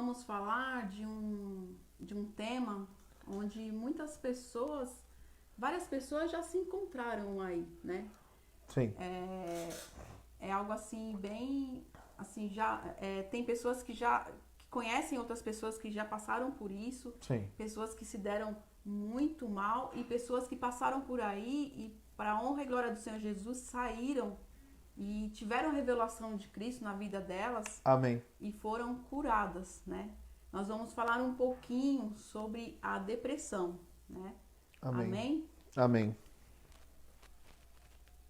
vamos falar de um tema onde várias pessoas já se encontraram aí, né? Sim. É algo assim bem, assim tem pessoas que conhecem outras pessoas que já passaram por isso, Sim. pessoas que se deram muito mal e pessoas que passaram por aí e para a honra e glória do Senhor Jesus saíram e tiveram revelação de Cristo na vida delas. Amém. E foram curadas, né? Nós vamos falar um pouquinho sobre a depressão, né? Amém. Amém? Amém.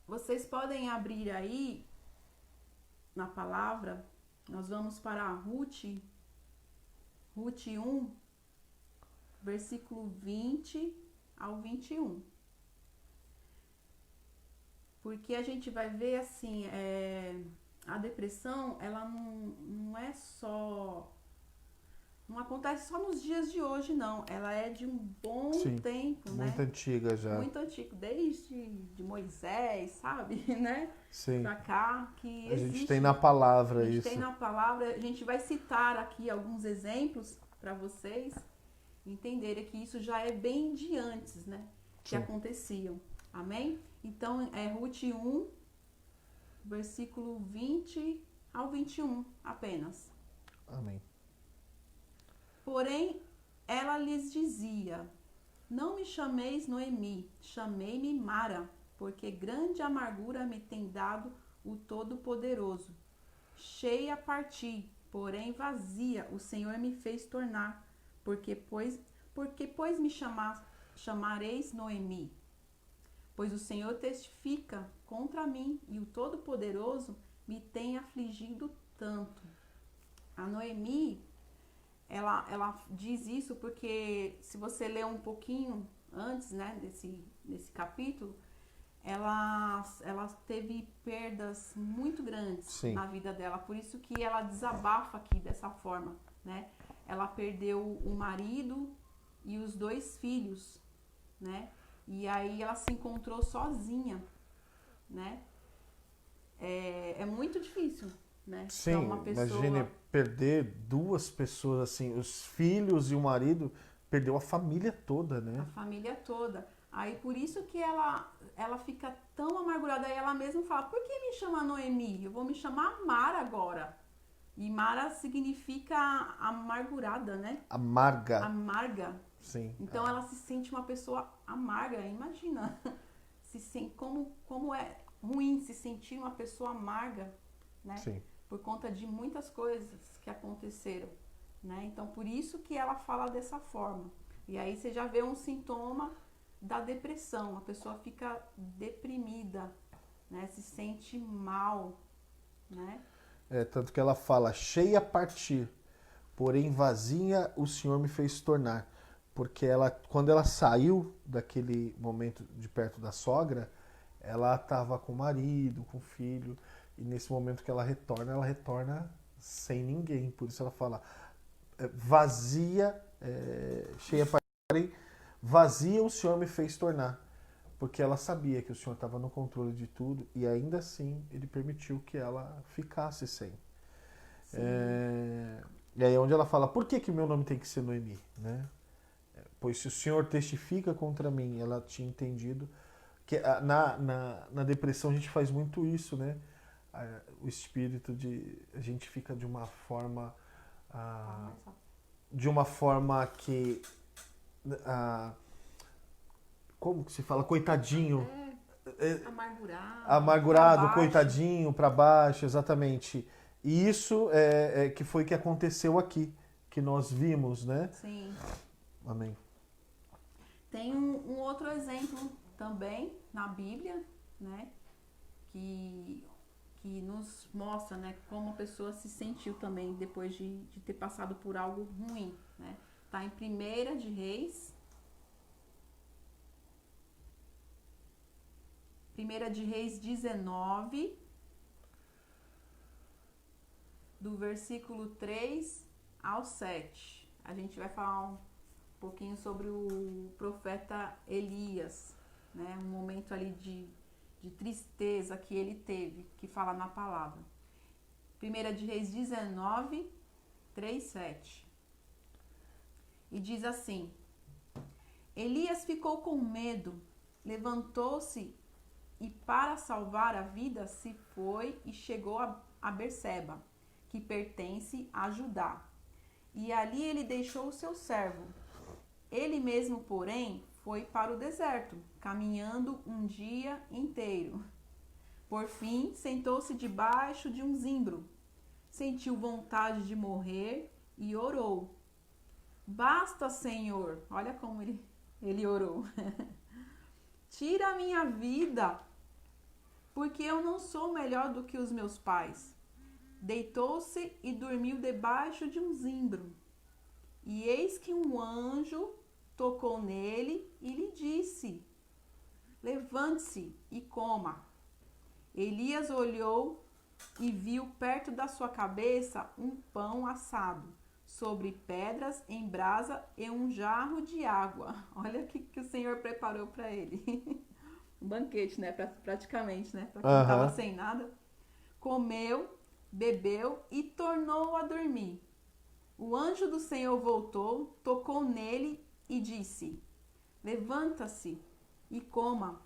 Vocês podem abrir aí na palavra, nós vamos para Ruth 1, versículo 20 ao 21. Porque a gente vai ver assim, a depressão, ela não é só... Não acontece só nos dias de hoje, não. Ela é de um bom Sim. tempo, Muito né? antiga já. Muito antigo, desde de Moisés, sabe, né? Sim. Pra cá, que A existe. gente tem na palavra A gente isso. tem na palavra, a gente vai citar aqui alguns exemplos para vocês entenderem que isso já é bem de antes, né? Que Sim. aconteciam. Amém? Então, é Ruth 1, versículo 20 ao 21 apenas. Amém. Porém, ela lhes dizia: não me chameis Noemi, chamei-me Mara, porque grande amargura me tem dado o Todo-Poderoso. Cheia parti, porém vazia o Senhor me fez tornar, porque pois me chamareis Noemi? Pois o Senhor testifica contra mim, e o Todo-Poderoso me tem afligido tanto. A Noemi, ela diz isso porque, se você ler um pouquinho antes, né, desse capítulo, ela teve perdas muito grandes Sim. na vida dela, por isso que ela desabafa aqui dessa forma, né? Ela perdeu o marido e os 2 filhos, né? E aí ela se encontrou sozinha, né? É muito difícil, né? Pra Sim, uma imagine pessoa... perder 2 pessoas assim, os filhos e o marido, perdeu a família toda, A né? família toda. Aí por isso que ela fica tão amargurada. Aí ela mesma fala: por que me chama Noemi? Eu vou me chamar Mara agora. E Mara significa amargurada, né? Amarga. Amarga. Sim. Então ela se sente uma pessoa amarga. Imagina como é ruim se sentir uma pessoa amarga, né? Sim. Por conta de muitas coisas que aconteceram, né? Então por isso que ela fala dessa forma. E aí você já vê um sintoma da depressão, a pessoa fica deprimida, né? Se sente mal, né? Tanto que ela fala, cheia a partir, porém vazia o Senhor me fez tornar. Porque quando ela saiu daquele momento de perto da sogra, ela estava com o marido, com o filho, e nesse momento que ela retorna sem ninguém. Por isso ela fala, vazia, cheia a partir, porém vazia o Senhor me fez tornar. Porque ela sabia que o Senhor estava no controle de tudo e ainda assim ele permitiu que ela ficasse sem. E aí é onde ela fala, por que meu nome tem que ser Noemi? Né? Pois se o Senhor testifica contra mim, ela tinha entendido que na depressão a gente faz muito isso, né? O espírito a gente fica de uma forma que como que se fala? Coitadinho. Amargurado, coitadinho, para baixo, exatamente. E isso que foi que aconteceu aqui, que nós vimos, né? Sim. Amém. Tem um outro exemplo também na Bíblia, né? Que nos mostra, né, como a pessoa se sentiu também depois de ter passado por algo ruim, né? Tá em 1 de Reis. 1 de Reis 19, do versículo 3 ao 7. A gente vai falar um pouquinho sobre o profeta Elias, né? Um momento ali de tristeza que ele teve, que fala na palavra. 1 de Reis 19, 3:7. E diz assim: Elias ficou com medo, levantou-se e, para salvar a vida, se foi e chegou a Berseba, que pertence a Judá. E ali ele deixou o seu servo. Ele mesmo, porém, foi para o deserto, caminhando um dia inteiro. Por fim, sentou-se debaixo de um zimbro. Sentiu vontade de morrer e orou. Basta, Senhor. Olha como ele orou. Tira a minha vida, porque eu não sou melhor do que os meus pais. Deitou-se e dormiu debaixo de um zimbro. E eis que um anjo tocou nele e lhe disse: Levante-se e coma. Elias olhou e viu perto da sua cabeça um pão assado, sobre pedras em brasa e um jarro de água. Olha o que o Senhor preparou para ele. Um banquete, né? Praticamente, né? Para quem estava sem nada. Comeu, bebeu e tornou a dormir. O anjo do Senhor voltou, tocou nele e disse: Levanta-se e coma,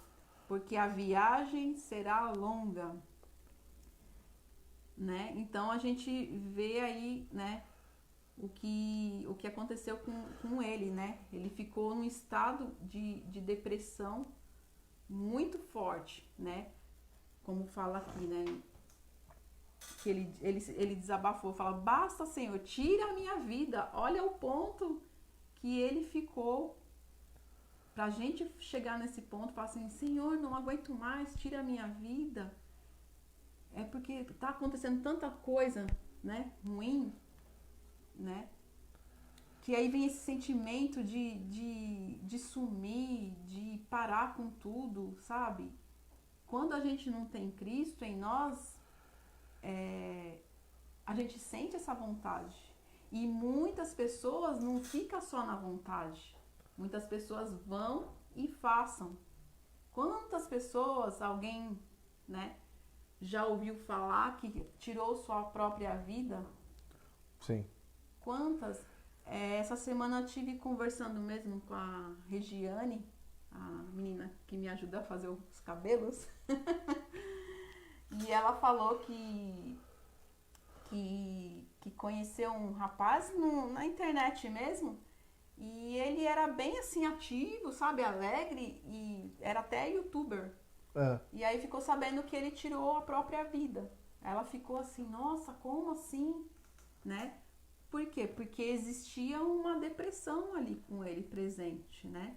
porque a viagem será longa. Né? Então a gente vê aí, né, o que aconteceu com ele, né? Ele ficou num estado de depressão muito forte, né? Como fala aqui, né? Que ele desabafou, fala: Basta, Senhor, tira a minha vida. Olha o ponto que ele ficou. Pra gente chegar nesse ponto, falar assim: Senhor, não aguento mais, tira a minha vida. É porque tá acontecendo tanta coisa, né, ruim, né? Que aí vem esse sentimento de sumir, de parar com tudo, sabe? Quando a gente não tem Cristo em nós, a gente sente essa vontade. E muitas pessoas não ficam só na vontade. Muitas pessoas vão e façam. Quantas pessoas alguém, né, já ouviu falar que tirou sua própria vida? Sim. Quantas? Essa semana eu estive conversando mesmo com a Regiane, a menina que me ajuda a fazer os cabelos. E ela falou que conheceu um rapaz na internet mesmo. E ele era bem assim ativo, sabe, alegre, e era até youtuber. E aí ficou sabendo que ele tirou a própria vida. Ela ficou assim: nossa, como assim? Né? Por quê? Porque existia uma depressão ali com ele presente, né?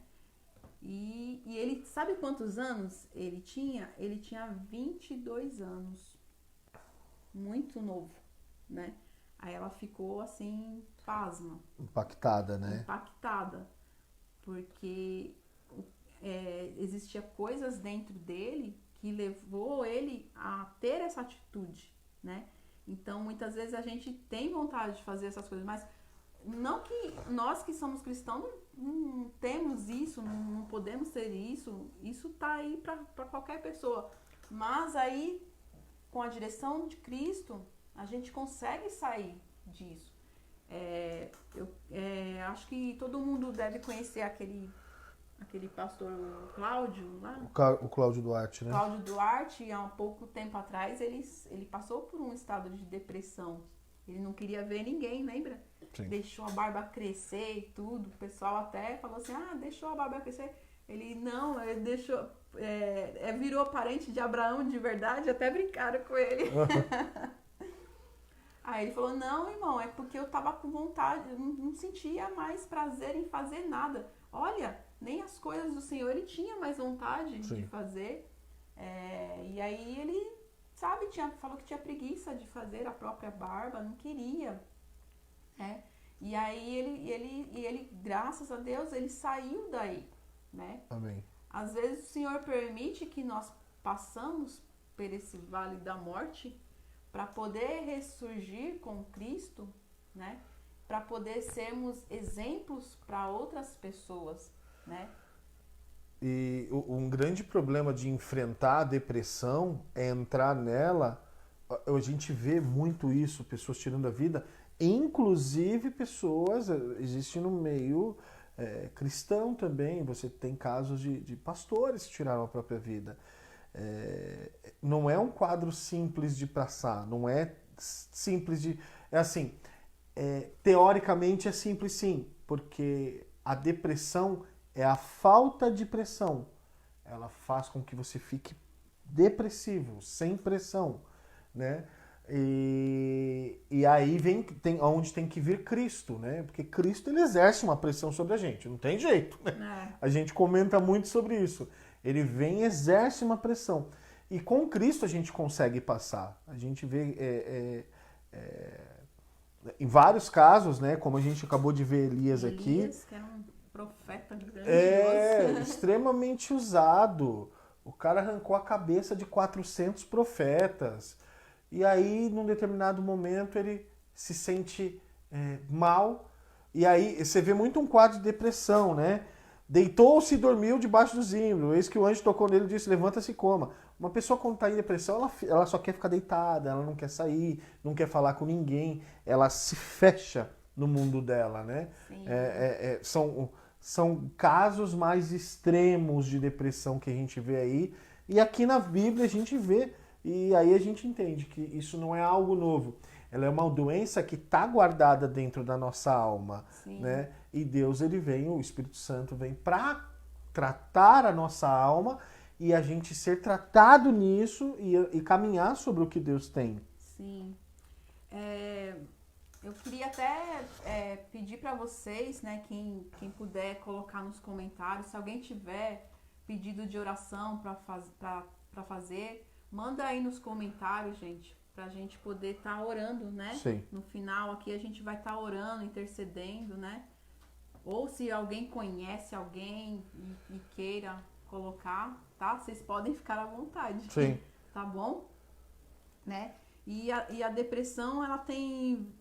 E ele, sabe quantos anos ele tinha? Ele tinha 22 anos. Muito novo, né? Aí ela ficou assim, pasma. Impactada, né? Impactada. Porque existia coisas dentro dele que levou ele a ter essa atitude, né? Então, muitas vezes a gente tem vontade de fazer essas coisas, mas não que nós que somos cristãos não temos isso, não podemos ter isso tá aí para qualquer pessoa. Mas aí, com a direção de Cristo, a gente consegue sair disso. Acho que todo mundo deve conhecer aquele pastor Cláudio lá. O Cláudio Duarte, né? Cláudio Duarte, há um pouco tempo atrás, ele passou por um estado de depressão. Ele não queria ver ninguém, lembra? Sim. Deixou a barba crescer e tudo. O pessoal até falou assim: deixou a barba crescer. Ele não, ele deixou... virou parente de Abraão de verdade, até brincaram com ele. Aí ele falou: não, irmão, é porque eu tava com vontade, eu não sentia mais prazer em fazer nada. Olha, nem as coisas do Senhor ele tinha mais vontade de fazer. E aí ele, sabe, falou que tinha preguiça de fazer a própria barba, não queria. E aí ele, graças a Deus, ele saiu daí, né? Amém. Às vezes o Senhor permite que nós passamos por esse vale da morte para poder ressurgir com Cristo, né? Para poder sermos exemplos para outras pessoas, né? E um grande problema de enfrentar a depressão é entrar nela. A gente vê muito isso, pessoas tirando a vida, Inclusive pessoas, existe no meio cristão também, você tem casos de pastores que tiraram a própria vida. Não é um quadro simples de passar, não é simples de... É assim, teoricamente é simples sim, porque a depressão é a falta de pressão. Ela faz com que você fique depressivo, sem pressão, né? E aí onde tem que vir Cristo, né? Porque Cristo ele exerce uma pressão sobre a gente, não tem jeito, né? A gente comenta muito sobre isso. Ele vem e exerce uma pressão. E com Cristo a gente consegue passar. A gente vê em vários casos, né? Como a gente acabou de ver Elias aqui. Elias, que era um profeta grandioso. Extremamente usado. O cara arrancou a cabeça de 400 profetas. E aí, num determinado momento, ele se sente mal. E aí, você vê muito um quadro de depressão, né? Deitou-se e dormiu debaixo do zimbro. Eis que o anjo tocou nele e disse, levanta-se e coma. Uma pessoa quando está em depressão, ela só quer ficar deitada, ela não quer sair, não quer falar com ninguém. Ela se fecha no mundo dela, né? São casos mais extremos de depressão que a gente vê aí. E aqui na Bíblia a gente vê, e aí a gente entende que isso não é algo novo. Ela é uma doença que está guardada dentro da nossa alma, né? E Deus, ele vem, o Espírito Santo vem para tratar a nossa alma e a gente ser tratado nisso e caminhar sobre o que Deus tem. Sim. Eu queria até pedir para vocês, né, quem puder colocar nos comentários, se alguém tiver pedido de oração para fazer, manda aí nos comentários, gente, pra gente poder estar orando, né? Sim. No final aqui a gente vai estar orando, intercedendo, né? Ou se alguém conhece alguém e queira colocar, tá? Vocês podem ficar à vontade. Sim. Tá bom? Né? E a depressão, ela tem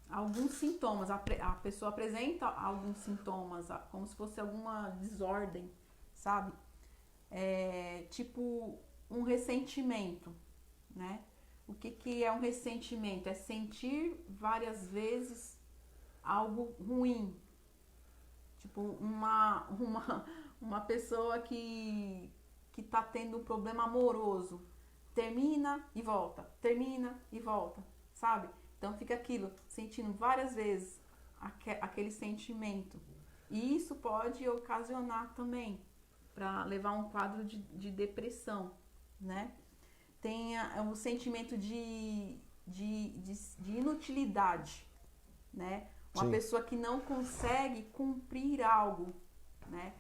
alguns sintomas. A pessoa apresenta alguns sintomas, como se fosse alguma desordem, sabe? Tipo um ressentimento, né? O que é um ressentimento? É sentir várias vezes algo ruim. Tipo, uma pessoa que tá tendo um problema amoroso. Termina e volta, sabe? Então fica aquilo, sentindo várias vezes aquele sentimento. E isso pode ocasionar também para levar a um quadro de depressão, né? Tem o sentimento de inutilidade, né? Uma Sim. pessoa que não consegue cumprir algo, né?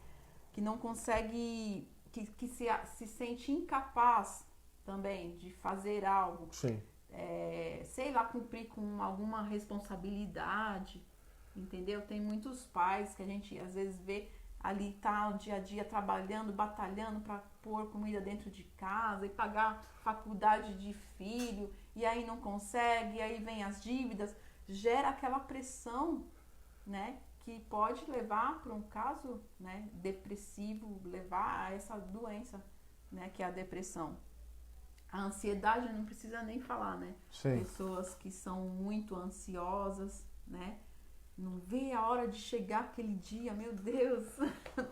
Que não consegue, que se sente incapaz também de fazer algo. Sim. Sei lá, cumprir com alguma responsabilidade, entendeu? Tem muitos pais que a gente às vezes vê ali, tá o dia a dia trabalhando, batalhando para pôr comida dentro de casa e pagar faculdade de filho, e aí não consegue, e aí vem as dívidas, gera aquela pressão, né? Que pode levar para um caso, né, depressivo, levar a essa doença, né, que é a depressão. A ansiedade não precisa nem falar, né? Sim. Pessoas que são muito ansiosas, né? Não vê a hora de chegar aquele dia, meu Deus,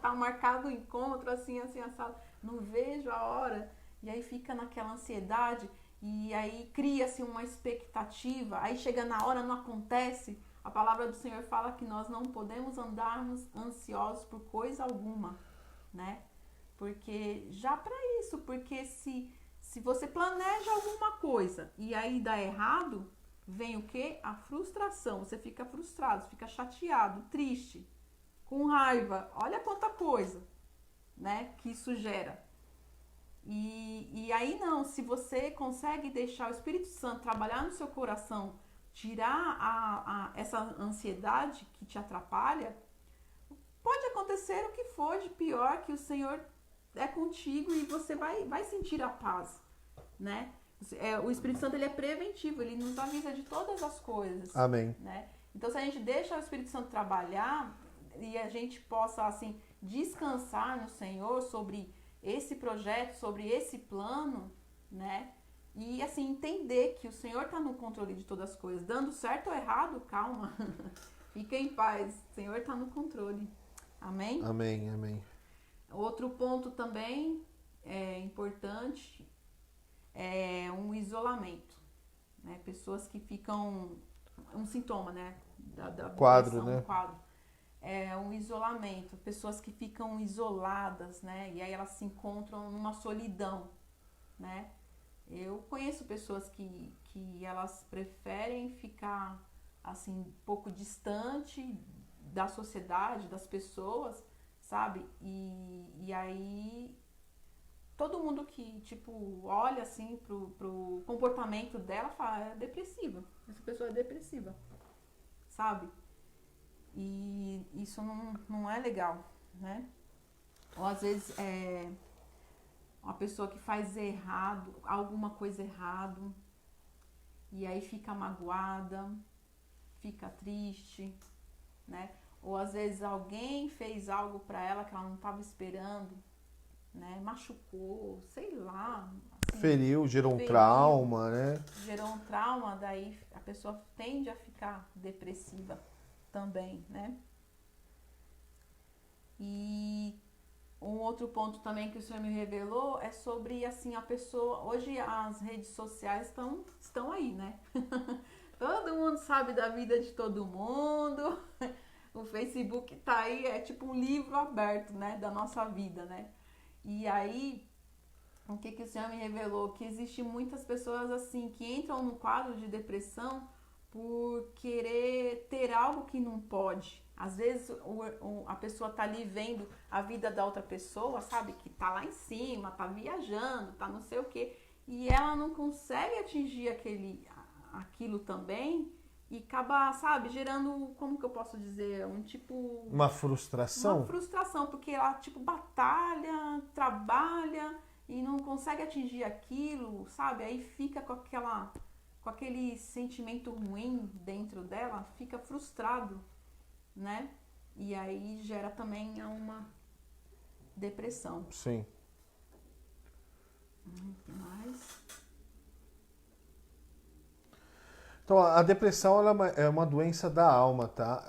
tá marcado o encontro, assim, assado. Não vejo a hora. E aí fica naquela ansiedade e aí cria-se uma expectativa. Aí chega na hora, não acontece. A palavra do Senhor fala que nós não podemos andarmos ansiosos por coisa alguma, né? Porque já para isso, porque se você planeja alguma coisa e aí dá errado, vem o quê? A frustração. Você fica frustrado, fica chateado, triste, com raiva. Olha quanta coisa, né, que isso gera. E aí não, se você consegue deixar o Espírito Santo trabalhar no seu coração, tirar essa ansiedade que te atrapalha, pode acontecer o que for de pior, que o Senhor é contigo e você vai sentir a paz, né? O Espírito Santo, ele é preventivo, ele nos avisa de todas as coisas. Amém. Né? Então, se a gente deixa o Espírito Santo trabalhar e a gente possa, assim, descansar no Senhor sobre esse projeto, sobre esse plano, né? E assim, entender que o Senhor está no controle de todas as coisas. Dando certo ou errado, calma. Fica em paz. O Senhor está no controle. Amém? Amém, amém. Outro ponto também importante é um isolamento. Né? Pessoas que ficam... Um sintoma, né? Da Quadro, depressão, né? um quadro. É um isolamento. Pessoas que ficam isoladas, né? E aí elas se encontram numa solidão, né? Eu conheço pessoas que elas preferem ficar assim um pouco distante da sociedade, das pessoas, sabe? E aí todo mundo que tipo olha assim pro comportamento dela fala, é depressiva. Essa pessoa é depressiva, sabe? E isso não é legal, né? Ou às vezes uma pessoa que faz errado, alguma coisa errado, e aí fica magoada, fica triste, né? Ou às vezes alguém fez algo pra ela que ela não estava esperando, né? Machucou, sei lá. Assim, Feriu, gerou um feriu, trauma, né? gerou um trauma, daí a pessoa tende a ficar depressiva também, né? E um outro ponto também que o Senhor me revelou é sobre, assim, a pessoa... Hoje as redes sociais estão aí, né? Todo mundo sabe da vida de todo mundo. O Facebook tá aí, é tipo um livro aberto, né? Da nossa vida, né? E aí, o que o Senhor me revelou? Que existe muitas pessoas, assim, que entram no quadro de depressão por querer ter algo que não pode. Às vezes a pessoa tá ali vendo a vida da outra pessoa, sabe? Que tá lá em cima, tá viajando, tá não sei o quê. E ela não consegue atingir aquilo também e acaba, sabe, gerando, como que eu posso dizer? Uma frustração? Uma frustração, porque ela, tipo, batalha, trabalha e não consegue atingir aquilo, sabe? Aí fica com aquele sentimento ruim dentro dela, fica frustrado, né? E aí gera também uma depressão. Sim. O que mais? Então, a depressão ela é uma doença da alma, tá?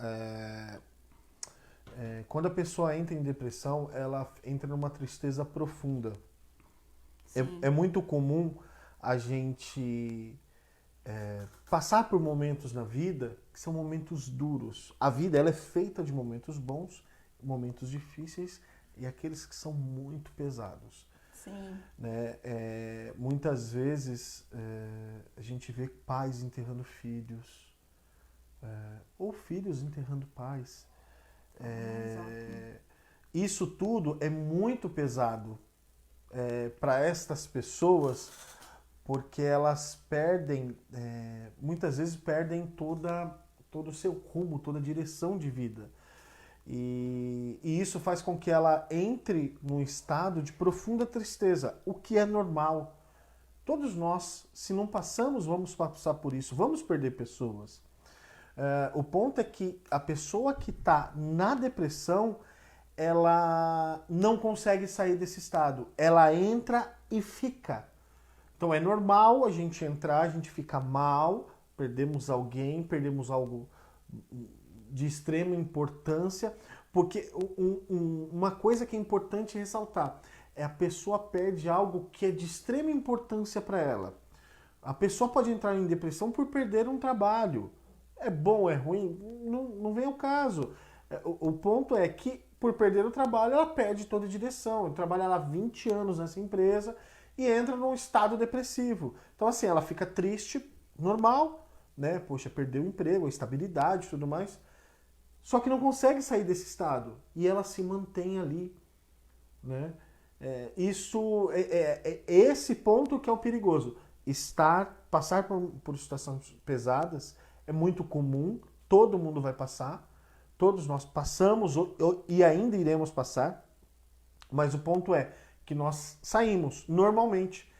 Quando a pessoa entra em depressão, ela entra numa tristeza profunda. É muito comum a gente passar por momentos na vida que são momentos duros. A vida ela é feita de momentos bons, momentos difíceis e aqueles que são muito pesados. Sim. Né? Muitas vezes a gente vê pais enterrando filhos, ou filhos enterrando pais. Isso tudo é muito pesado para estas pessoas, porque elas perdem, muitas vezes perdem todo o seu rumo, toda a direção de vida. E isso faz com que ela entre num estado de profunda tristeza, o que é normal. Todos nós, se não passamos, vamos passar por isso, vamos perder pessoas. O ponto é que a pessoa que está na depressão, ela não consegue sair desse estado. Ela entra e fica. Então é normal a gente entrar, a gente fica mal, perdemos alguém, perdemos algo de extrema importância, porque uma coisa que é importante ressaltar é a pessoa perde algo que é de extrema importância para ela. A pessoa pode entrar em depressão por perder um trabalho. É bom, é ruim? Não vem ao caso. O ponto é que por perder o trabalho ela perde toda a direção. Ela trabalha lá 20 anos nessa empresa e entra num estado depressivo. Então assim, ela fica triste, normal, né? Poxa, perdeu o emprego, a estabilidade e tudo mais. Só que não consegue sair desse estado. E ela se mantém ali. Né? Esse ponto que é o perigoso. Passar por situações pesadas é muito comum. Todo mundo vai passar. Todos nós passamos e ainda iremos passar. Mas o ponto é que nós saímos normalmente.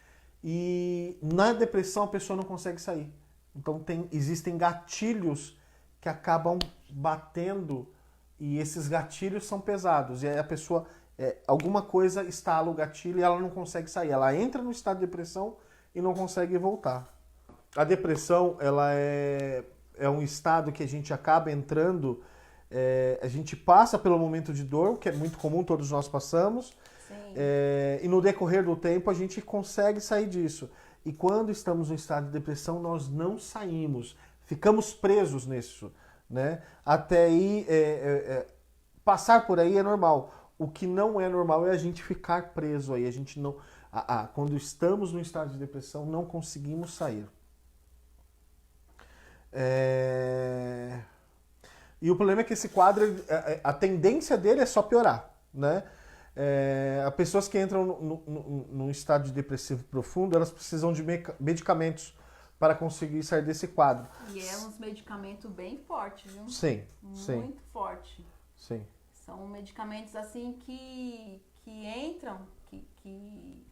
E na depressão a pessoa não consegue sair. Então existem gatilhos que acabam batendo e esses gatilhos são pesados. E aí a pessoa, alguma coisa estala o gatilho e ela não consegue sair. Ela entra no estado de depressão e não consegue voltar. A depressão, ela é um estado que a gente acaba entrando, a gente passa pelo momento de dor, que é muito comum, todos nós passamos, e no decorrer do tempo a gente consegue sair disso. E quando estamos no estado de depressão, nós não saímos, ficamos presos nisso, né? Até aí, passar por aí é normal. O que não é normal é a gente ficar preso aí. A gente não, quando estamos no estado de depressão, não conseguimos sair. E o problema é que esse quadro, a tendência dele é só piorar, né? As pessoas que entram num estado de depressivo profundo, elas precisam de medicamentos para conseguir sair desse quadro. E é uns medicamentos bem fortes, viu? Sim, muito forte. Sim. São medicamentos assim que entram, que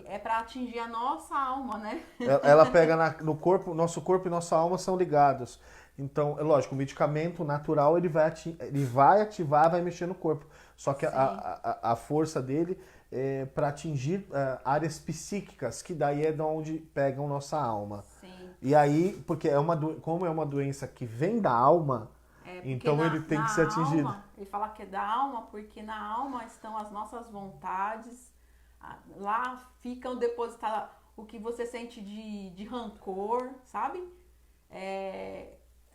é para atingir a nossa alma, né? Ela pega no corpo, nosso corpo e nossa alma são ligados. Então, é lógico, o medicamento natural ele vai ativar, vai mexer no corpo. Só que a força dele é para atingir áreas psíquicas, que daí é de onde pegam nossa alma. Sim. E aí, porque como é uma doença que vem da alma, então ele tem que ser atingido. Ele fala que é da alma, porque na alma estão as nossas vontades, lá ficam depositadas o que você sente de rancor, sabe?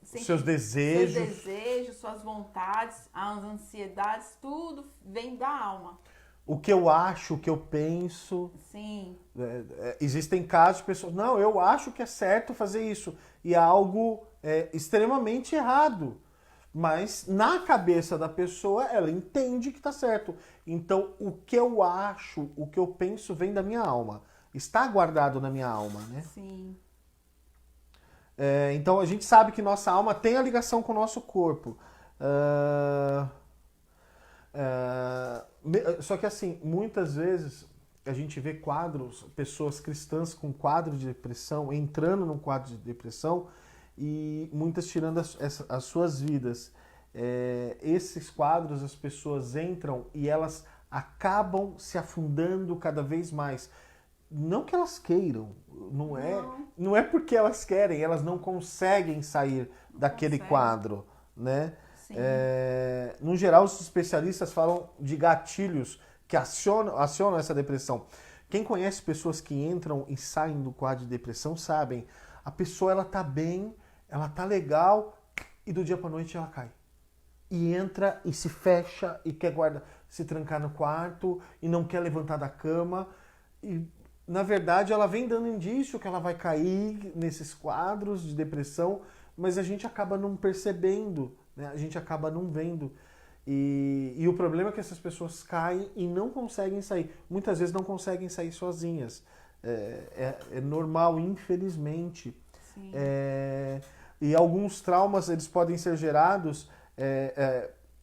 Seus desejos, suas vontades, as ansiedades, tudo vem da alma. O que eu acho, o que eu penso. Sim. Existem casos de pessoas, não, eu acho que é certo fazer isso. E é algo extremamente errado. Mas na cabeça da pessoa, ela entende que está certo. Então, o que eu acho, o que eu penso vem da minha alma. Está guardado na minha alma, né? Sim. Então, a gente sabe que nossa alma tem a ligação com o nosso corpo. Só que assim, muitas vezes a gente vê pessoas cristãs com quadro de depressão, entrando num quadro de depressão e muitas tirando as suas vidas. Esses quadros, as pessoas entram e elas acabam se afundando cada vez mais. Não que elas queiram, não é porque elas querem, elas não conseguem sair daquele quadro, né? No geral, os especialistas falam de gatilhos que acionam essa depressão. Quem conhece pessoas que entram e saem do quadro de depressão sabem, a pessoa ela tá bem, ela tá legal e do dia para noite ela cai. E entra e se fecha e quer se trancar no quarto e não quer levantar da cama. E na verdade ela vem dando indício que ela vai cair nesses quadros de depressão, mas a gente acaba não percebendo, né? A gente acaba não vendo. E o problema é que essas pessoas caem e não conseguem sair. Muitas vezes não conseguem sair sozinhas. É normal, infelizmente. Sim. E alguns traumas eles podem ser gerados,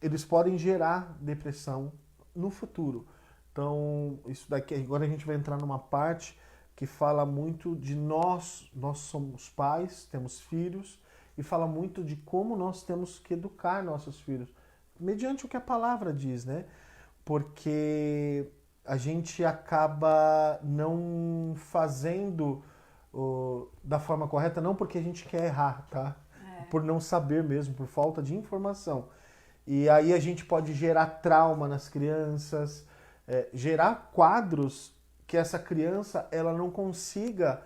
eles podem gerar depressão no futuro. Então, isso daqui, agora a gente vai entrar numa parte que fala muito de nós somos pais, temos filhos, e fala muito de como nós temos que educar nossos filhos, mediante o que a palavra diz, né? Porque a gente acaba não fazendo da forma correta, não porque a gente quer errar, tá? Por não saber mesmo, por falta de informação. E aí a gente pode gerar trauma nas crianças, gerar quadros que essa criança ela não consiga,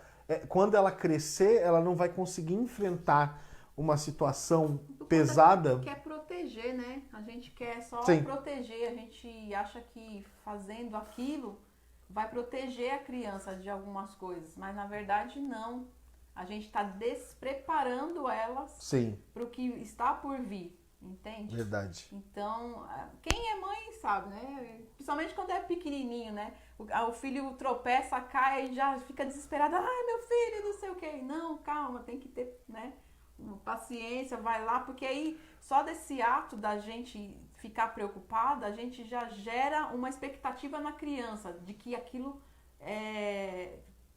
quando ela crescer, ela não vai conseguir enfrentar uma situação pesada. Quer proteger, né? A gente quer só Sim. proteger, a gente acha que fazendo aquilo vai proteger a criança de algumas coisas, mas na verdade não. A gente está despreparando elas para o que está por vir. Entende? Verdade. Então, quem é mãe sabe, né? Principalmente quando é pequenininho, né? O filho tropeça, cai e já fica desesperado. Ai, meu filho, não sei o quê. Não, calma, tem que ter, né? Paciência, vai lá. Porque aí, só desse ato da gente ficar preocupada, a gente já gera uma expectativa na criança de que aquilo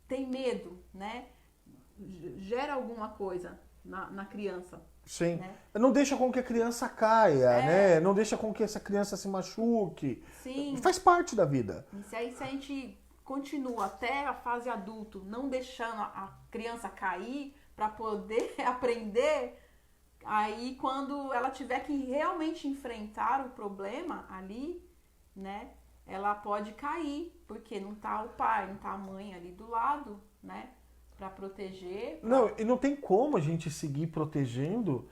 tem medo, né? Gera alguma coisa na criança. Sim. Né? Não deixa com que a criança caia, né? Não deixa com que essa criança se machuque. Sim. Faz parte da vida. E se a gente continua até a fase adulto, não deixando a criança cair para poder aprender, aí quando ela tiver que realmente enfrentar o problema ali, né, ela pode cair, porque não tá o pai, não tá a mãe ali do lado, né, para proteger. Não, e não tem como a gente seguir protegendo.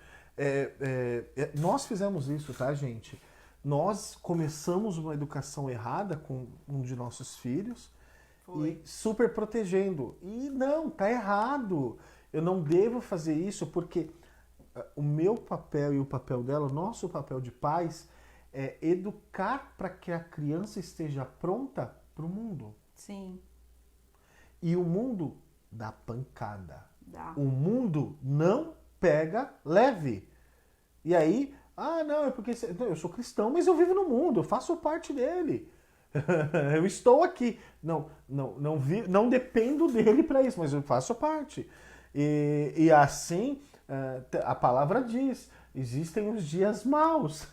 Nós fizemos isso, tá, gente? Nós começamos uma educação errada com um de nossos filhos. Foi. E super protegendo. E não, tá errado. Eu não devo fazer isso porque o meu papel e o papel dela, o nosso papel de pais, é educar para que a criança esteja pronta para o mundo. Sim. E o mundo dá pancada. Dá. O mundo não pega leve. E aí, não, é porque eu sou cristão, mas eu vivo no mundo, eu faço parte dele. Eu estou aqui. Não dependo dele para isso, mas eu faço parte. E assim, a palavra diz, existem os dias maus.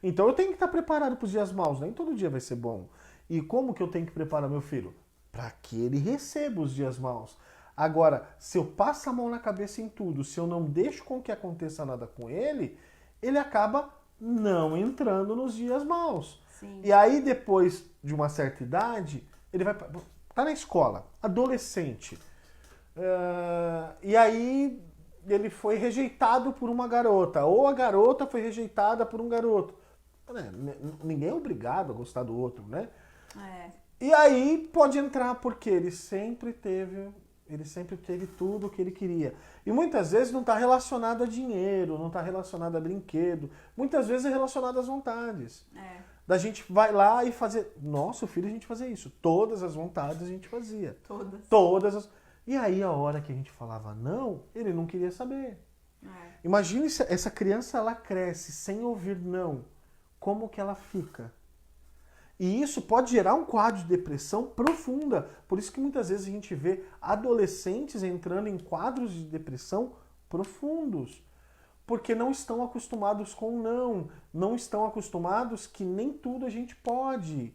Então eu tenho que estar preparado para os dias maus, nem todo dia vai ser bom. E como que eu tenho que preparar meu filho? Para que ele receba os dias maus. Agora, se eu passo a mão na cabeça em tudo, se eu não deixo com que aconteça nada com ele acaba não entrando nos dias maus. Sim. E aí, depois de uma certa idade, ele vai tá na escola, adolescente. E aí ele foi rejeitado por uma garota, ou a garota foi rejeitada por um garoto. Ninguém é obrigado a gostar do outro, né? E aí pode entrar porque ele sempre teve tudo o que ele queria. E muitas vezes não está relacionado a dinheiro, não está relacionado a brinquedo. Muitas vezes é relacionado às vontades. Da gente vai lá e fazer... Nosso filho, a gente fazia isso. Todas as vontades a gente fazia. Todas. E aí, a hora que a gente falava não, ele não queria saber. Imagine se essa criança, ela cresce sem ouvir não. Como que ela fica? E isso pode gerar um quadro de depressão profunda. Por isso que muitas vezes a gente vê adolescentes entrando em quadros de depressão profundos. Porque não estão acostumados com não estão acostumados que nem tudo a gente pode.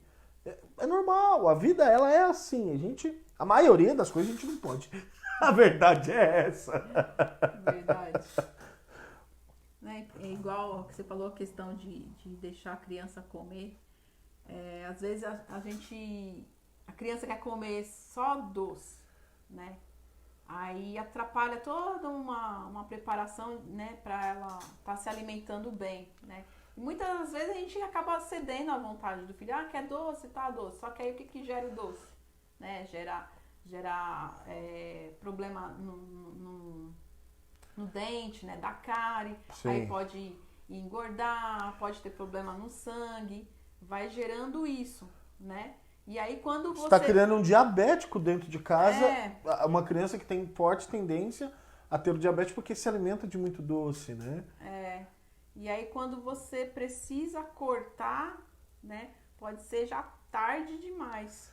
É normal, a vida ela é assim, a maioria das coisas a gente não pode. A verdade é essa. Verdade. É igual ao que você falou, a questão de deixar a criança comer. Às vezes a criança quer comer só doce, né? Aí atrapalha toda uma preparação, né, para ela estar se alimentando bem, né? E muitas vezes a gente acaba cedendo à vontade do filho, quer doce, tá doce. Só que aí o que gera o doce? Né? Gera problema no dente, né, da cárie. Sim. Aí pode engordar, pode ter problema no sangue, vai gerando isso, né? E aí quando você... está criando um diabético dentro de casa, uma criança que tem forte tendência a ter o diabetes porque se alimenta de muito doce, né? E aí quando você precisa cortar, né, pode ser já tarde demais,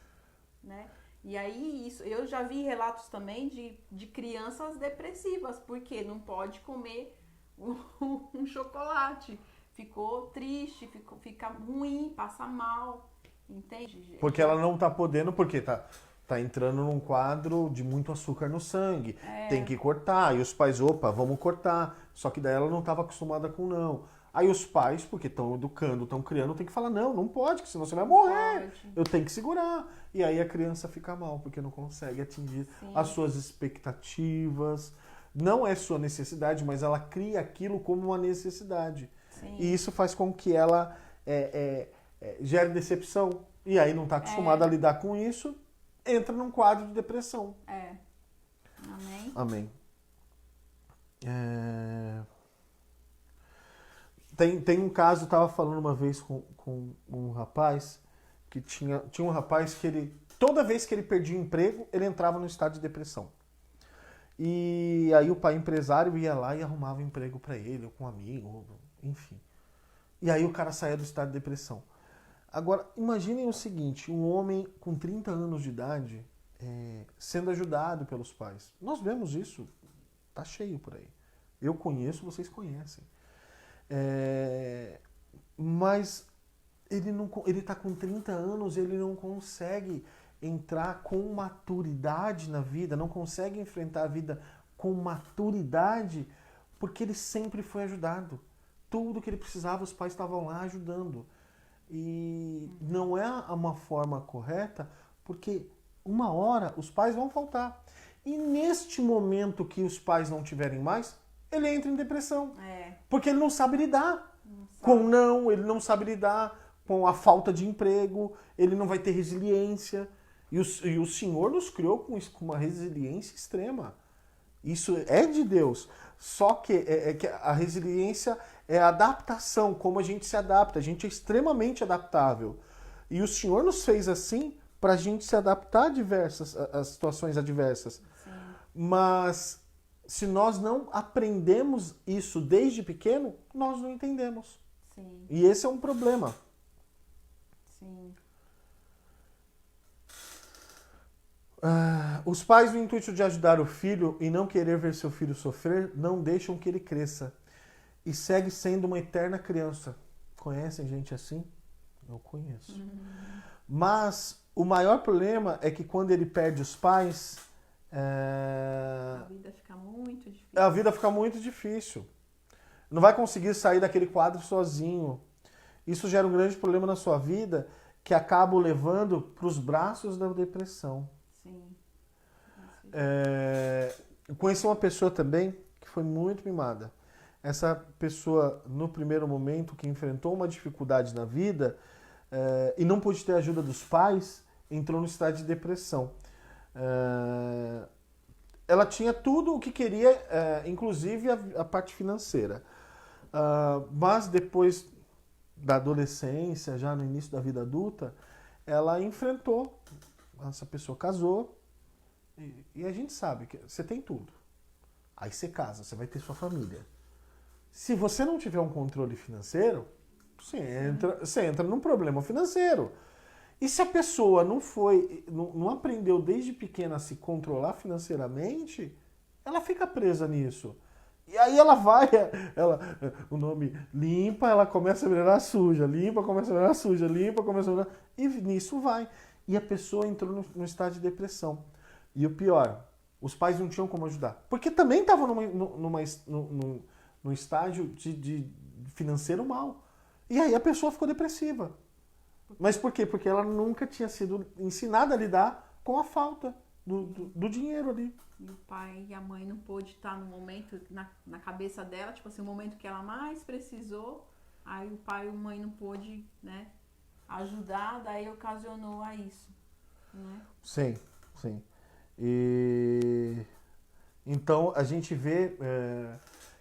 né? E aí isso, eu já vi relatos também de crianças depressivas, porque não pode comer um chocolate. Ficou triste, fica ruim, passa mal, entende? Porque ela não tá podendo, porque tá entrando num quadro de muito açúcar no sangue. Tem que cortar. E os pais, vamos cortar. Só que daí ela não estava acostumada com não. Aí os pais, porque estão educando, estão criando, tem que falar, não pode, senão você vai morrer. Eu tenho que segurar. E aí a criança fica mal, porque não consegue atingir as suas expectativas. Não é sua necessidade, mas ela cria aquilo como uma necessidade. Sim. E isso faz com que ela gere decepção. E aí não está acostumada a lidar com isso, entra num quadro de depressão. Amém. Tem um caso, eu estava falando uma vez com um rapaz, que tinha um rapaz que toda vez que ele perdia o emprego, ele entrava num estado de depressão. E aí o pai empresário ia lá e arrumava um emprego para ele, ou com um amigo, enfim. E aí o cara saía do estado de depressão. Agora, imaginem o seguinte, um homem com 30 anos de idade sendo ajudado pelos pais. Nós vemos isso, tá cheio por aí. Eu conheço, vocês conhecem. Mas ele tá com 30 anos, ele não consegue entrar com maturidade na vida, não consegue enfrentar a vida com maturidade, porque ele sempre foi ajudado. Tudo que ele precisava, os pais estavam lá ajudando. E não é uma forma correta, porque uma hora os pais vão faltar. E neste momento que os pais não tiverem mais, ele entra em depressão. Porque ele não sabe lidar com o não, ele não sabe lidar com a falta de emprego, ele não vai ter resiliência. E o Senhor nos criou com uma resiliência extrema. Isso é de Deus. Só que, que a resiliência é a adaptação, como a gente se adapta. A gente é extremamente adaptável. E o Senhor nos fez assim para a gente se adaptar às situações adversas. Sim. Mas se nós não aprendemos isso desde pequeno, nós não entendemos. Sim. E esse é um problema. Sim. Os pais, no intuito de ajudar o filho e não querer ver seu filho sofrer, não deixam que ele cresça e segue sendo uma eterna criança. Conhecem gente assim? Eu conheço. Mas o maior problema é que quando ele perde os pais, A vida fica muito difícil. a vida fica muito difícil. Não vai conseguir sair daquele quadro sozinho. Isso gera um grande problema na sua vida que acaba o levando para os braços da depressão. Sim. Eu conheci uma pessoa também que foi muito mimada. Essa pessoa, no primeiro momento, que enfrentou uma dificuldade na vida e não pôde ter a ajuda dos pais, entrou no estado de depressão. Ela tinha tudo o que queria, inclusive a parte financeira. Mas depois da adolescência, já no início da vida adulta, ela enfrentou. Essa pessoa casou. E a gente sabe que você tem tudo. Aí você casa, você vai ter sua família. Se você não tiver um controle financeiro, você entra num problema financeiro. E se a pessoa não aprendeu desde pequena a se controlar financeiramente, ela fica presa nisso. E aí o nome limpa, ela começa a virar suja, limpa, começa a virar suja, limpa, começa a virar... E nisso vai. E a pessoa entrou no estado de depressão. E o pior, os pais não tinham como ajudar. Porque também estavam num estágio de financeiro mal. E aí a pessoa ficou depressiva. Mas por quê? Porque ela nunca tinha sido ensinada a lidar com a falta do dinheiro ali. E o pai e a mãe não pôde estar no momento, na cabeça dela, tipo assim, o momento que ela mais precisou, aí o pai e a mãe não pôde, né, ajudar, daí ocasionou a isso, né? Sim, sim. E então a gente vê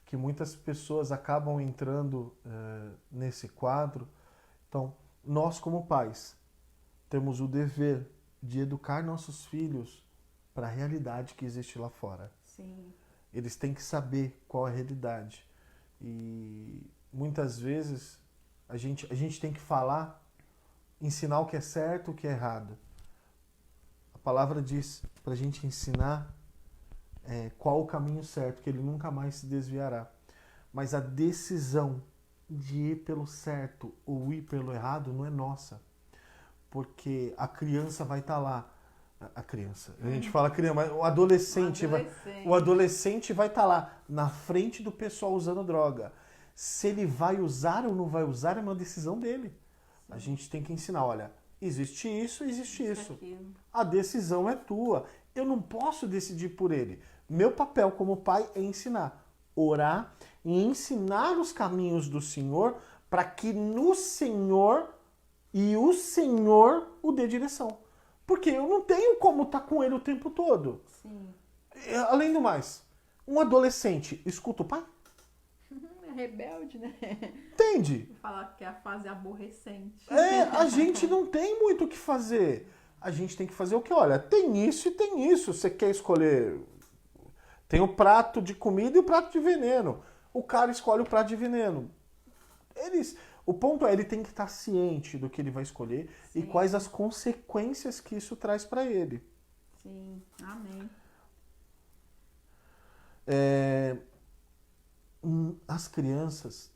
que muitas pessoas acabam entrando nesse quadro. Então, nós como pais temos o dever de educar nossos filhos para a realidade que existe lá fora. Sim. Eles têm que saber qual é a realidade. E muitas vezes a gente tem que falar, ensinar o que é certo, o que é errado. A palavra diz para a gente ensinar qual o caminho certo, que ele nunca mais se desviará. Mas a decisão de ir pelo certo ou ir pelo errado não é nossa. Porque a criança vai estar lá. A criança, a gente fala criança, mas o adolescente vai estar lá na frente do pessoal usando droga. Se ele vai usar ou não vai usar é uma decisão dele. Sim. A gente tem que ensinar, olha, existe isso, existe isso. A decisão é tua. Eu não posso decidir por ele. Meu papel como pai é ensinar, orar e ensinar os caminhos do Senhor para que no Senhor e o Senhor o dê direção. Porque eu não tenho como estar com ele o tempo todo. Sim. Além do mais, um adolescente escuta o pai? É rebelde, né? Entende? Vou falar que é a fase aborrecente. A gente não tem muito o que fazer. A gente tem que fazer o que? Olha, tem isso e tem isso. Você quer escolher... Tem o prato de comida e o prato de veneno. O cara escolhe o prato de veneno. O ponto é, ele tem que estar ciente do que ele vai escolher. Sim. E quais as consequências que isso traz para ele. Sim, amém. As crianças,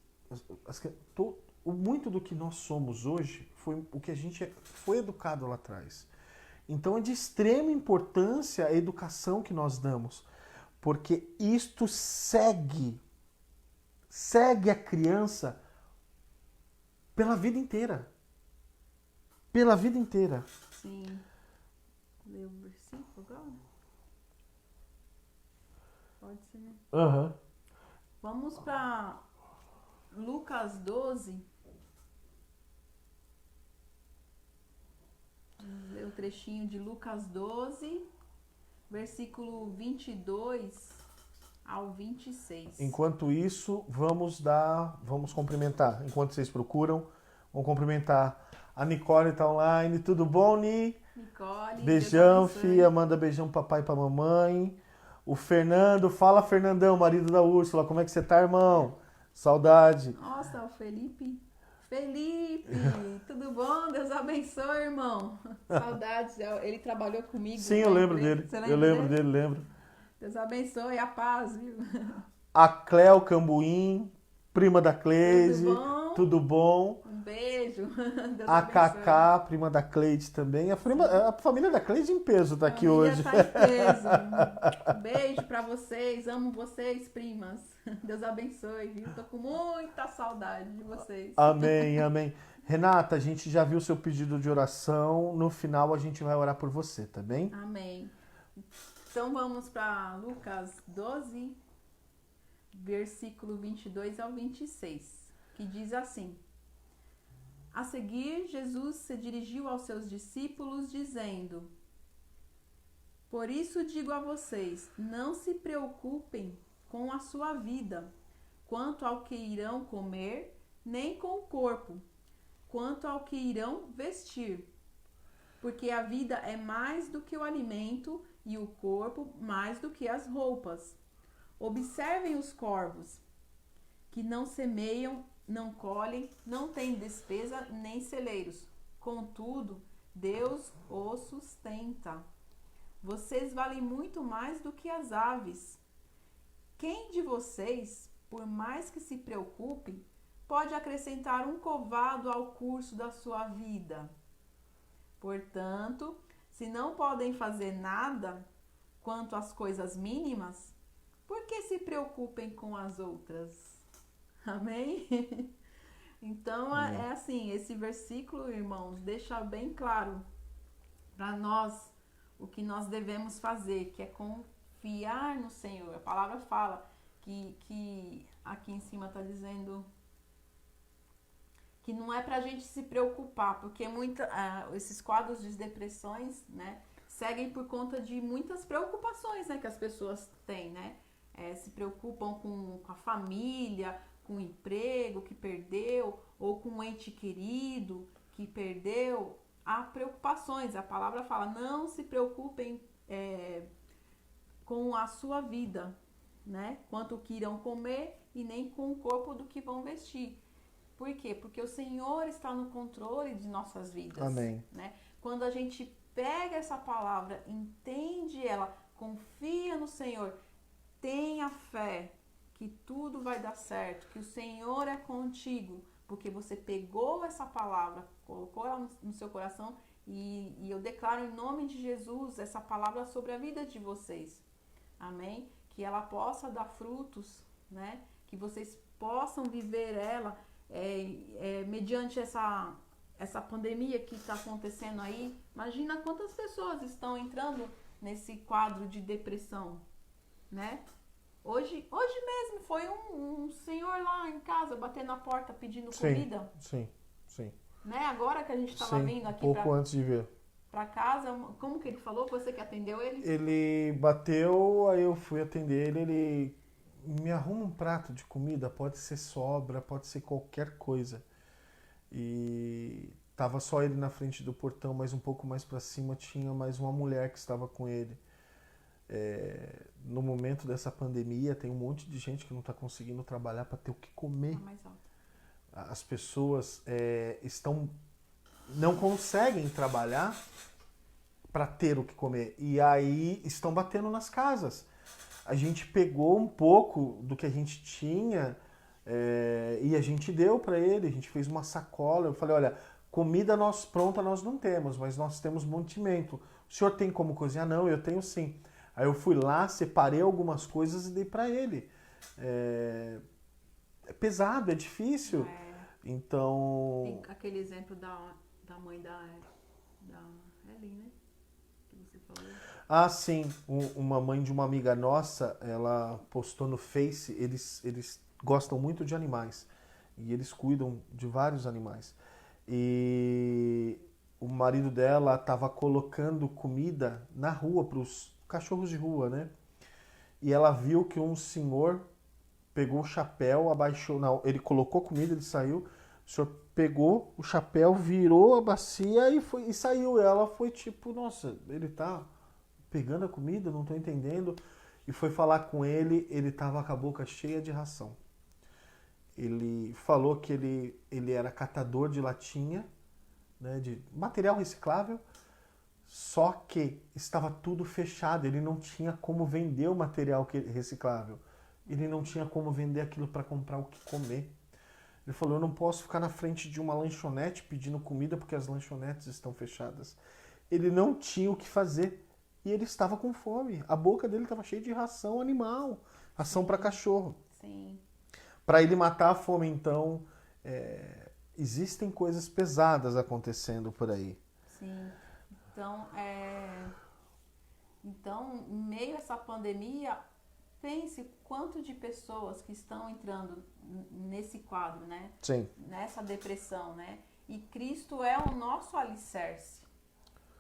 muito do que nós somos hoje foi o que a gente foi educado lá atrás. Então é de extrema importância a educação que nós damos, porque isto segue a criança pela vida inteira. Pela vida inteira. Sim. Lê o versículo agora? Pode ser, né? Aham. Vamos para Lucas 12. Vamos ler o trechinho de Lucas 12, versículo 22 ao 26. Enquanto isso, vamos cumprimentar. Enquanto vocês procuram, vamos cumprimentar a Nicole tá online. Tudo bom, Ni? Nicole, Beijão, Deus abençoe. filha. Manda beijão pro papai e pra mamãe. O Fernando, fala Fernandão, marido da Úrsula. Como é que você tá, irmão? Saudade. Nossa, o Felipe. Felipe, tudo bom? Deus abençoe, irmão. Saudades. Ele trabalhou comigo. Sim, na eu lembro empresa. dele. Você Eu lembra lembro dele? dele, lembro. Deus abençoe, a paz, viu? A Cléo Cambuim, prima da Cleise. Tudo bom? Tudo bom? Um beijo. Deus A abençoe. Cacá, prima da Cleide também. A família da Cleide em peso tá aqui Família hoje. tá em peso. Um beijo pra vocês. Amo vocês, primas. Deus abençoe, viu? Tô com muita saudade de vocês. Amém, amém. Renata, a gente já viu seu pedido de oração. No final a gente vai orar por você, tá bem? Amém. Então vamos para Lucas 12, versículo 22 ao 26, que diz assim: A seguir, Jesus se dirigiu aos seus discípulos, dizendo: Por isso digo a vocês, não se preocupem com a sua vida, quanto ao que irão comer, nem com o corpo, quanto ao que irão vestir. Porque a vida é mais do que o alimento e o corpo mais do que as roupas. Observem os corvos, que não semeiam, não colhem, não têm despesa nem celeiros. Contudo, Deus os sustenta. Vocês valem muito mais do que as aves. Quem de vocês, por mais que se preocupe, pode acrescentar um covado ao curso da sua vida? Portanto, se não podem fazer nada quanto às coisas mínimas, por que se preocupem com as outras? Amém? Então, é assim, esse versículo, irmãos, deixa bem claro para nós o que nós devemos fazer, que é confiar no Senhor. A palavra fala que aqui em cima está dizendo que não é pra gente se preocupar, porque esses quadros de depressões, né, seguem por conta de muitas preocupações, né, que as pessoas têm, né? Se preocupam com a família, com o emprego que perdeu, ou com um ente querido que perdeu. Há preocupações, a palavra fala, não se preocupem com a sua vida, né? Quanto o que irão comer e nem com o corpo do que vão vestir. Por quê? Porque o Senhor está no controle de nossas vidas. Amém. Né? Quando a gente pega essa palavra, entende ela, confia no Senhor, tenha fé que tudo vai dar certo, que o Senhor é contigo, porque você pegou essa palavra, colocou ela no seu coração e eu declaro em nome de Jesus essa palavra sobre a vida de vocês. Amém? Que ela possa dar frutos, né? Que vocês possam viver ela mediante essa pandemia que está acontecendo aí. Imagina quantas pessoas estão entrando nesse quadro de depressão, né? Hoje mesmo foi um senhor lá em casa batendo na porta pedindo comida. Sim. Né? Agora que a gente estava vindo aqui pouco antes de ver. Pra casa, como que ele falou? Você que atendeu ele? Ele bateu, aí eu fui atender ele me arruma um prato de comida, pode ser sobra, pode ser qualquer coisa. E tava só ele na frente do portão, mas um pouco mais para cima tinha mais uma mulher que estava com ele. No momento dessa pandemia tem um monte de gente que não está conseguindo trabalhar para ter o que comer. Mais alto. As pessoas não conseguem trabalhar para ter o que comer e aí estão batendo nas casas. A gente pegou um pouco do que a gente tinha e a gente deu para ele, a gente fez uma sacola. Eu falei, olha, comida pronta nós não temos, mas nós temos mantimento. senhor tem como cozinhar? Não, eu tenho sim. Aí eu fui lá, separei algumas coisas e dei para ele. É pesado, é difícil. Então... Tem aquele exemplo da mãe da Ellen, né? Que você falou. Ah, sim. Uma mãe de uma amiga nossa, ela postou no Face, eles gostam muito de animais. E eles cuidam de vários animais. E o marido dela estava colocando comida na rua para os cachorros de rua, né? E ela viu que um senhor pegou o chapéu, abaixou... Não, ele colocou comida, ele saiu. O senhor pegou o chapéu, virou a bacia e saiu. Ela foi tipo, nossa, ele tá pegando a comida, não tô entendendo. E foi falar com ele, ele tava com a boca cheia de ração. Ele falou que ele era catador de latinha, né, de material reciclável, só que estava tudo fechado, ele não tinha como vender o material reciclável. Ele não tinha como vender aquilo para comprar o que comer. Ele falou, eu não posso ficar na frente de uma lanchonete pedindo comida porque as lanchonetes estão fechadas. Ele não tinha o que fazer e ele estava com fome. A boca dele estava cheia de ração animal, ração para cachorro. Sim. Para ele matar a fome, então, existem coisas pesadas acontecendo por aí. Sim. Então, em meio a essa pandemia, pense quanto de pessoas que estão entrando nesse quadro, né? Sim. Nessa depressão, né? E Cristo é o nosso alicerce.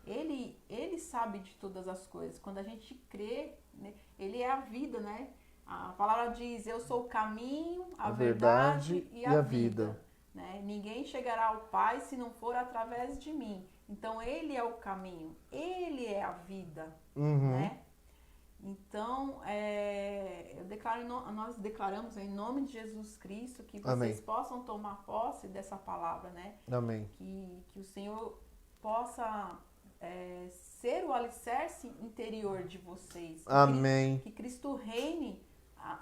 Ele sabe de todas as coisas. Quando a gente crê, né? Ele é a vida, né? A palavra diz, eu sou o caminho, a verdade e a vida. Né? Ninguém chegará ao Pai se não for através de mim. Então, Ele é o caminho, Ele é a vida. Né? Então, nós declaramos em nome de Jesus Cristo que vocês possam tomar posse dessa palavra, né? Amém. Que o Senhor possa ser o alicerce interior de vocês. Amém. Que Cristo reine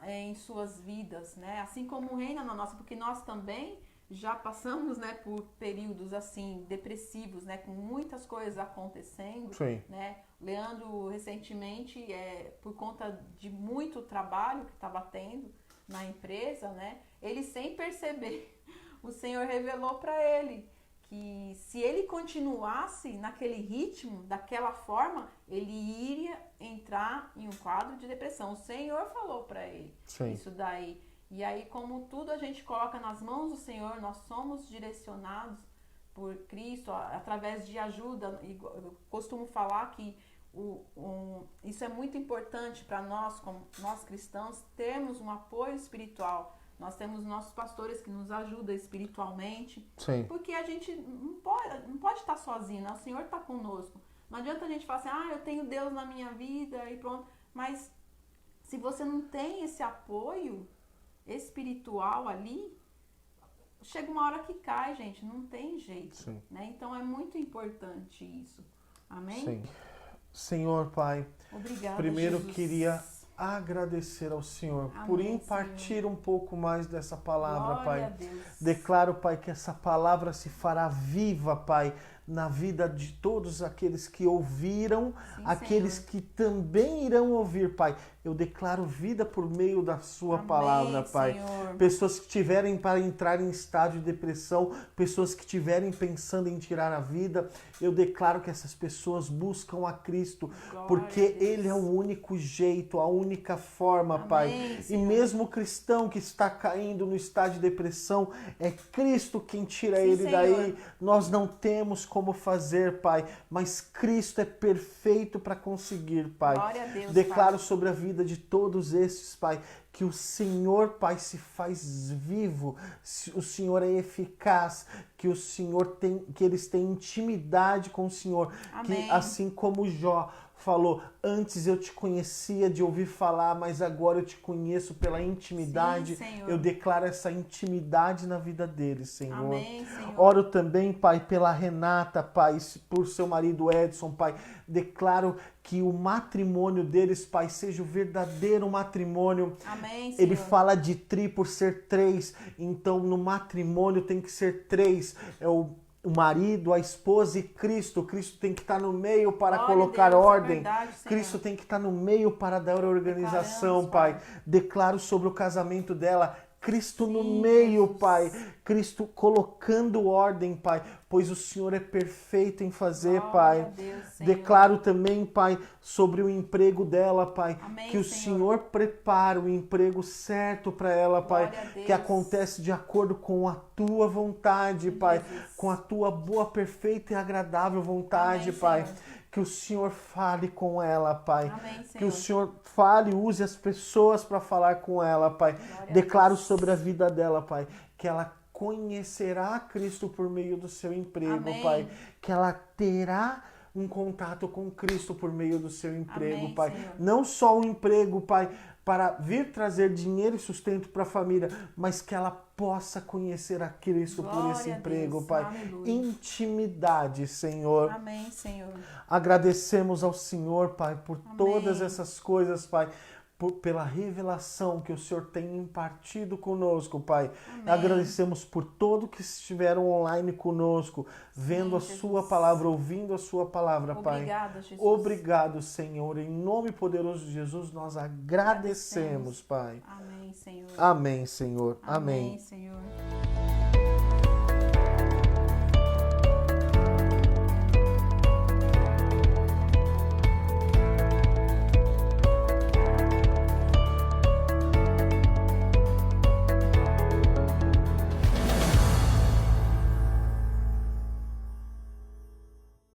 em suas vidas, né? Assim como reina na nossa, porque nós também já passamos, né, por períodos assim depressivos, né, com muitas coisas acontecendo. Sim. Né? Leandro recentemente, por conta de muito trabalho que estava tendo na empresa, né, ele sem perceber, o Senhor revelou para ele que se ele continuasse naquele ritmo, daquela forma, ele iria entrar em um quadro de depressão. O Senhor falou para ele. Sim. Isso daí. E aí, como tudo a gente coloca nas mãos do Senhor, nós somos direcionados por Cristo através de ajuda. Eu costumo falar que isso é muito importante para nós, como nós cristãos, termos um apoio espiritual. Nós temos nossos pastores que nos ajudam espiritualmente. Sim. Porque a gente não pode estar sozinho, né? O Senhor está conosco. Não adianta a gente falar assim, eu tenho Deus na minha vida e pronto. Mas se você não tem esse apoio espiritual ali, chega uma hora que cai, gente. Não tem jeito. Sim. Né? Então é muito importante isso. Amém? Sim. Senhor Pai, obrigada, primeiro Jesus. Queria agradecer ao Senhor. Amém, por impartir, Senhor, um pouco mais dessa palavra, glória Pai. A Deus. Declaro, Pai, que essa palavra se fará viva, Pai, na vida de todos aqueles que ouviram, sim, aqueles Senhor, que também irão ouvir, Pai. Eu declaro vida por meio da sua Amém, palavra, Pai. Senhor. Pessoas que tiverem para entrar em estado de depressão, pessoas que estiverem pensando em tirar a vida, eu declaro que essas pessoas buscam a Cristo, glória porque Ele é o único jeito, a única forma, Amém, Pai. Senhor. E mesmo o cristão que está caindo no estado de depressão, é Cristo quem tira sim, ele Senhor, daí. Nós não temos como fazer, Pai, mas Cristo é perfeito para conseguir, Pai. Glória a Deus, declaro, Pai, sobre a vida de todos estes, Pai, que o Senhor, Pai, se faz vivo, o Senhor é eficaz, que o Senhor que eles têm intimidade com o Senhor, Amém. Que assim como Jó falou, antes eu te conhecia de ouvir falar, mas agora eu te conheço pela intimidade. Sim, Senhor. Eu declaro essa intimidade na vida deles, Senhor. Amém, Senhor. Oro também, Pai, pela Renata, Pai, por seu marido Edson, Pai. Declaro que o matrimônio deles, Pai, seja o verdadeiro matrimônio. Amém, Senhor. Ele fala de por ser 3, então no matrimônio tem que ser 3. o marido, a esposa e Cristo. Cristo tem que estar no meio para Glória a colocar Deus, é ordem. verdade, Senhor. Cristo tem que estar no meio para dar organização, Declaramos, Pai. Pai. Declaro sobre o casamento dela. Cristo no Sim, meio, Jesus. Pai. Cristo colocando ordem, Pai. Pois o Senhor é perfeito em fazer, Glória Pai. a Deus, Senhor. Declaro também, Pai, sobre o emprego dela, Pai. Amém, que o Senhor. Senhor prepara o emprego certo para ela, Pai. Glória a Deus. Que acontece de acordo com a tua vontade, Pai. Jesus. Com a tua boa, perfeita e agradável vontade, Amém, Pai. Senhor. Que o Senhor fale com ela, Pai. Amém, Que o Senhor. Senhor fale, use as pessoas para falar com ela, Pai. Glória a Declaro Deus. sobre a vida dela, Pai, que ela conhecerá Cristo por meio do seu emprego, Amém. Pai. Que ela terá um contato com Cristo por meio do seu emprego, Amém, Pai. Senhor. Não só um emprego, Pai, para vir trazer dinheiro e sustento para a família, mas que ela possa conhecer a Cristo por esse Glória a emprego, Deus. Pai. Aleluia. Intimidade, Senhor. Amém, Senhor. Agradecemos ao Senhor, Pai, por Amém. todas essas coisas, Pai, pela revelação que o Senhor tem impartido conosco, Pai. Amém. Agradecemos por todo que estiveram online conosco, vendo a Jesus. Sua palavra, ouvindo a Sua palavra, Pai. Obrigada, Jesus. Obrigado, Senhor. Em nome poderoso de Jesus, nós agradecemos, Pai. Amém, Senhor. Amém, Senhor. Amém, Amém. Senhor.